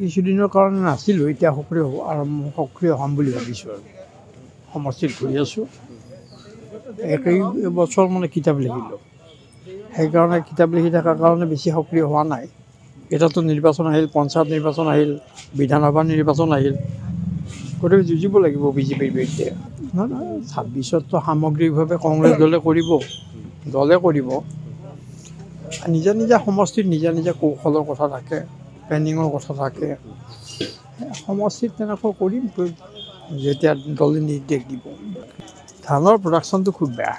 কিছুদিনৰ কাৰণে নাছিলোঁ, এতিয়া সক্ৰিয় হ'ম বুলি ভাবিছোঁ আৰু সমষ্টিত ঘূৰি আছোঁ। একেই বছৰ মানে কিতাপ লিখিলোঁ, সেইকাৰণে কিতাপ লিখি থকাৰ কাৰণে বেছি সক্ৰিয় হোৱা নাই। এতিয়াতো নিৰ্বাচন আহিল, পঞ্চায়ত নিৰ্বাচন আহিল, বিধানসভা নিৰ্বাচন আহিল, গতিকে যুঁজিব লাগিব বিজেপিৰ বিৰুদ্ধে। নহয় 26ততো সামগ্ৰিকভাৱে কংগ্ৰেছ দলে কৰিব। নিজা নিজা সমষ্টিত নিজা নিজা কৌশলৰ কথা থাকে, প্লেনিঙৰ কথা থাকে। সমষ্টিত তেনেকৈ কৰিম যেতিয়া দলে নিৰ্দেশ দিব। ধানৰ প্ৰডাকশ্যনটো খুব বেয়া,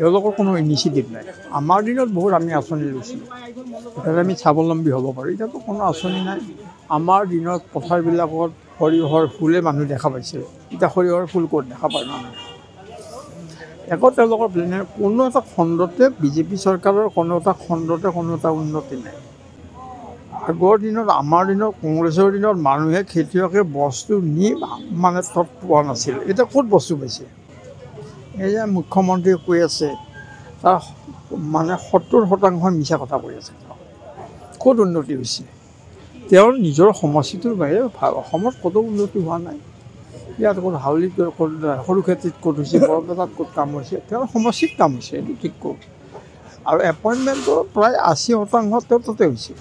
এওঁলোকৰ কোনো ইনিচিয়েটিভ নাই। আমাৰ দিনত বহুত আমি আঁচনি লৈছিলোঁ, তাতে আমি স্বাৱলম্বী হ'ব পাৰোঁ। এতিয়াতো কোনো আঁচনি নাই। আমাৰ দিনত পথাৰবিলাকত সৰিয়হৰ ফুলে মানুহ দেখা পাইছিল, এতিয়া সৰিয়হৰ ফুল ক'ত দেখা পায় মানুহে। একো তেওঁলোকৰ প্লেনে কোনো এটা খণ্ডতে বিজেপি চৰকাৰৰ কোনো এটা উন্নতি নাই। আগৰ দিনত আমাৰ দিনত কংগ্ৰেছৰ দিনত মানুহে খেতিয়কে বস্তু নি মানে তৎ পোৱা নাছিল, এতিয়া ক'ত বস্তু পাইছে। এই যে মুখ্যমন্ত্ৰীয়ে কৈ আছে তাৰ মানে 70% মিছা কথা কৈ আছে। ক'ত উন্নতি হৈছে? তেওঁৰ নিজৰ সমষ্টিটোৰ বাহিৰে অসমত ক'তো উন্নতি হোৱা নাই। ইয়াত ক'ত হাউলিত ক'ত সৰুক্ষেত্ৰীত ক'ত হৈছে, বৰপেটাত ক'ত কাম হৈছে, তেওঁৰ সমষ্টিত কাম হৈছে, এইটো ঠিক কৰোঁ। আৰু এপইণ্টমেণ্টটো প্ৰায় 80% তেওঁ তাতে হৈছে।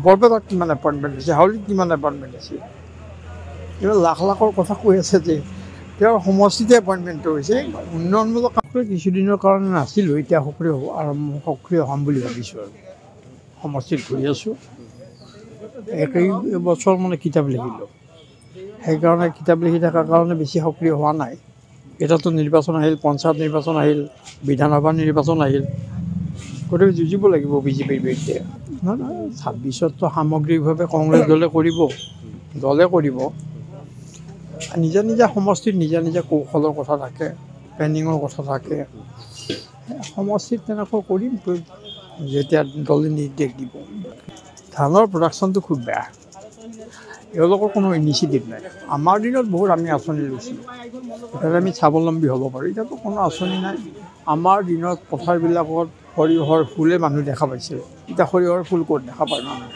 বৰপেটাত কিমান এপইণ্টমেণ্ট হৈছে, হাউলিত কিমান এপইণ্টমেণ্ট হৈছে। এইবাৰ লাখ লাখৰ কথা কৈ আছে যে তেওঁৰ সমষ্টিতে এপইণ্টমেণ্টটো হৈছে। উন্নয়নমূলক কিছুদিনৰ কাৰণে নাছিলোঁ, এতিয়া সক্ৰিয় হ'ম বুলি ভাবিছোঁ আৰু সমষ্টিত ঘূৰি আছোঁ। একেই বছৰ মানে কিতাপ লিখিলোঁ, সেইকাৰণে কিতাপ লিখি থকাৰ কাৰণে বেছি সক্ৰিয় হোৱা নাই। এতিয়াতো নিৰ্বাচন আহিল, পঞ্চায়ত নিৰ্বাচন আহিল, বিধানসভা নিৰ্বাচন আহিল, গতিকে যুঁজিব লাগিব বিজেপিৰ বিৰুদ্ধে। নহয় 26ততো সামগ্ৰিকভাৱে কংগ্ৰেছ দলে কৰিব। নিজা নিজা সমষ্টিত নিজা নিজা কৌশলৰ কথা থাকে, প্লেনিঙৰ কথা থাকে। সমষ্টিত তেনেকৈ কৰিম যেতিয়া দলে নিৰ্দেশ দিব। ধানৰ প্ৰডাকশ্যনটো খুব বেয়া, এওঁলোকৰ কোনো ইনিচিয়েটিভ নাই। আমাৰ দিনত বহুত আমি আঁচনি লৈছিলোঁ, তাতে আমি স্বাৱলম্বী হ'ব পাৰোঁ। এতিয়াতো কোনো আঁচনি নাই। আমাৰ দিনত পথাৰবিলাকত সৰিয়হৰ ফুলে মানুহ দেখা পাইছিল, এতিয়া সৰিয়হৰ ফুল ক'ত দেখা পায় মানুহে।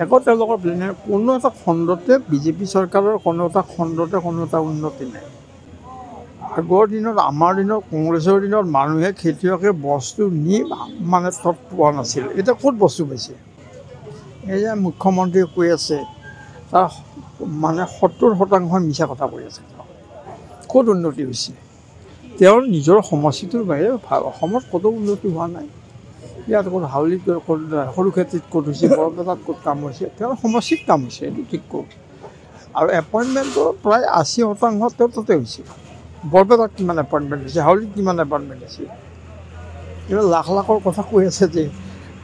একো তেওঁলোকৰ প্লেনে কোনো এটা খণ্ডতে বিজেপি চৰকাৰৰ কোনো এটা উন্নতি নাই। আগৰ দিনত আমাৰ দিনত কংগ্ৰেছৰ দিনত মানুহে খেতিয়কে বস্তু নি মানে তৎ পোৱা নাছিল, এতিয়া ক'ত বস্তু পাইছে। এই যে মুখ্যমন্ত্ৰীয়ে কৈ আছে তাৰ মানে 70% মিছা কথা কৈ আছে। ক'ত উন্নতি হৈছে? তেওঁৰ নিজৰ সমষ্টিটোৰ বাহিৰে অসমত ক'তো উন্নতি হোৱা নাই। ইয়াত ক'ত হাউলিত ক'ত সৰুক্ষেত্ৰীত ক'ত হৈছে, বৰপেটাত ক'ত কাম হৈছে, তেওঁৰ সমষ্টিত কাম হৈছে, এইটো ঠিক কৰোঁ। আৰু এপইণ্টমেণ্টটো প্ৰায় 80% তেওঁ তাতে হৈছে। বৰপেটাত কিমান এপইণ্টমেণ্ট হৈছে, হাউলিত কিমান এপইণ্টমেণ্ট হৈছে। এইবাৰ লাখ লাখৰ কথা কৈ আছে যে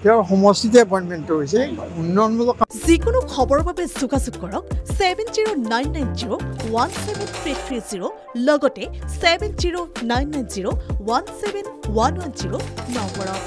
তেওঁৰ সমষ্টিতে এপইণ্টমেণ্টটো হৈছে। উন্নয়নমূলক যিকোনো খবৰৰ বাবে যোগাযোগ কৰক 7099017330 লগতে 7099017110 নম্বৰত।